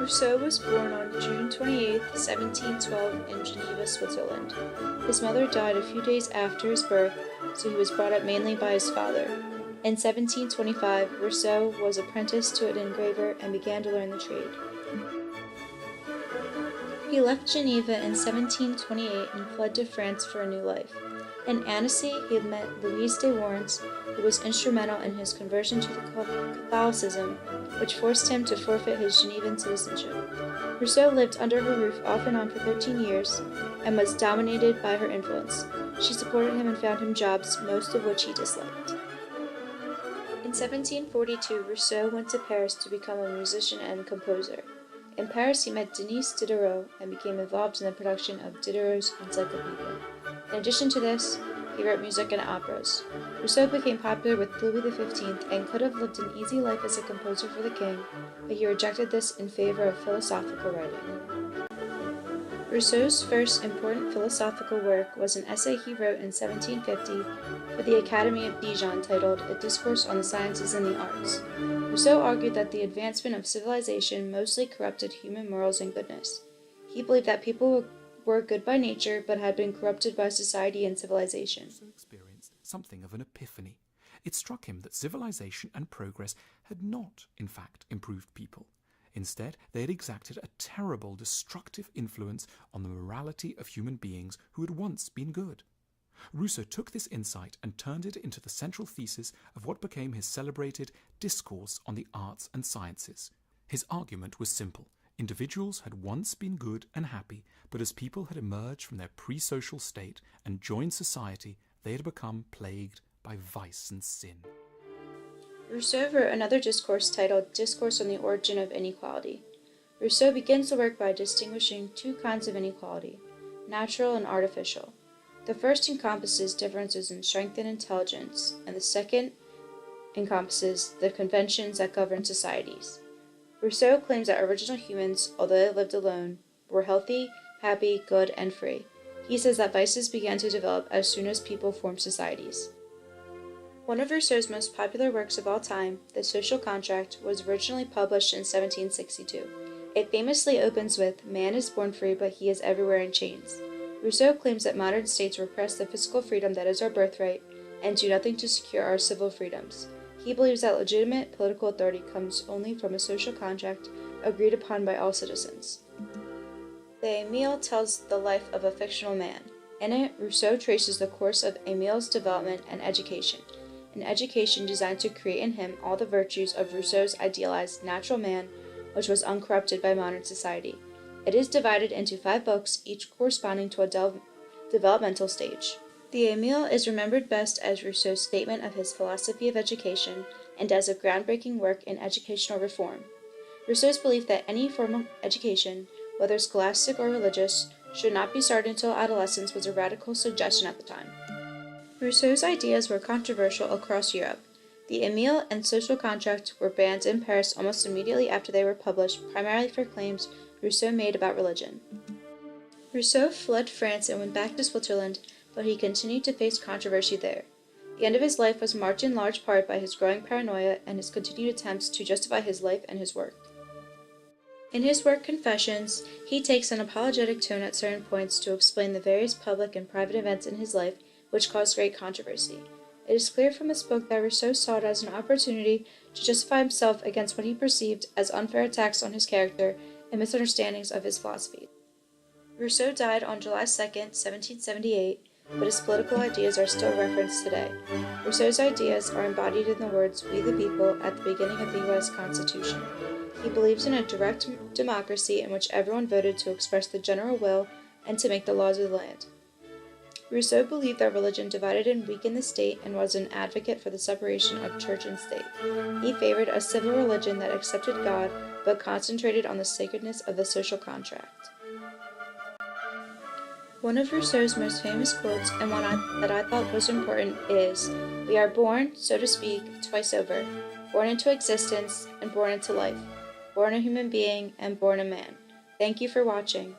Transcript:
Rousseau was born on June 28, 1712 in Geneva, Switzerland. His mother died a few days after his birth, so he was brought up mainly by his father. In 1725, Rousseau was apprenticed to an engraver and began to learn the trade. He left Geneva in 1728 and fled to France for a new life. In Annecy, he met Louise de Warens, who was instrumental in his conversion to Catholicism, which forced him to forfeit his Genevan citizenship. Rousseau lived under her roof off and on for 13 years and was dominated by her influence. She supported him and found him jobs, most of which he disliked. In 1742, Rousseau went to Paris to become a musician and composer. In Paris, he met Denis Diderot and became involved in the production of Diderot's Encyclopedia. In addition to this, he wrote music and operas. Rousseau became popular with Louis XV and could have lived an easy life as a composer for the king, but he rejected this in favor of philosophical writing. Rousseau's first important philosophical work was an essay he wrote in 1750 for the Academy of Dijon titled A Discourse on the Sciences and the Arts. Rousseau argued that the advancement of civilization mostly corrupted human morals and goodness. He believed that people were good by nature but had been corrupted by society and civilization. Rousseau experienced something of an epiphany. It struck him that civilization and progress had not, in fact, improved people. Instead, they had exacted a terrible, destructive influence on the morality of human beings who had once been good. Rousseau took this insight and turned it into the central thesis of what became his celebrated Discourse on the Arts and Sciences. His argument was simple. Individuals had once been good and happy, but as people had emerged from their pre-social state and joined society, they had become plagued by vice and sin. Rousseau wrote another discourse titled Discourse on the Origin of Inequality. Rousseau begins the work by distinguishing two kinds of inequality, natural and artificial. The first encompasses differences in strength and intelligence, and the second encompasses the conventions that govern societies. Rousseau claims that original humans, although they lived alone, were healthy, happy, good, and free. He says that vices began to develop as soon as people formed societies. One of Rousseau's most popular works of all time, The Social Contract, was originally published in 1762. It famously opens with, "Man is born free, but he is everywhere in chains." Rousseau claims that modern states repress the physical freedom that is our birthright and do nothing to secure our civil freedoms. He believes that legitimate political authority comes only from a social contract agreed upon by all citizens. The Emile tells the life of a fictional man. In it, Rousseau traces the course of Emile's development and education, an education designed to create in him all the virtues of Rousseau's idealized natural man, which was uncorrupted by modern society. It is divided into 5 books, each corresponding to a developmental stage. The Emile is remembered best as Rousseau's statement of his philosophy of education and as a groundbreaking work in educational reform. Rousseau's belief that any formal education, whether scholastic or religious, should not be started until adolescence was a radical suggestion at the time. Rousseau's ideas were controversial across Europe. The Emile and Social Contract were banned in Paris almost immediately after they were published, primarily for claims Rousseau made about religion. Rousseau fled France and went back to Switzerland, but he continued to face controversy there. The end of his life was marked in large part by his growing paranoia and his continued attempts to justify his life and his work. In his work Confessions, he takes an apologetic tone at certain points to explain the various public and private events in his life which caused great controversy. It is clear from this book that Rousseau saw it as an opportunity to justify himself against what he perceived as unfair attacks on his character and misunderstandings of his philosophy. Rousseau died on July 2, 1778, but his political ideas are still referenced today. Rousseau's ideas are embodied in the words "We the People" at the beginning of the U.S. Constitution. He believes in a direct democracy in which everyone voted to express the general will and to make the laws of the land. Rousseau believed that religion divided and weakened the state and was an advocate for the separation of church and state. He favored a civil religion that accepted God but concentrated on the sacredness of the social contract. One of Rousseau's most famous quotes, and one that I thought was important, is, "We are born, so to speak, twice over, born into existence and born into life, born a human being and born a man." Thank you for watching.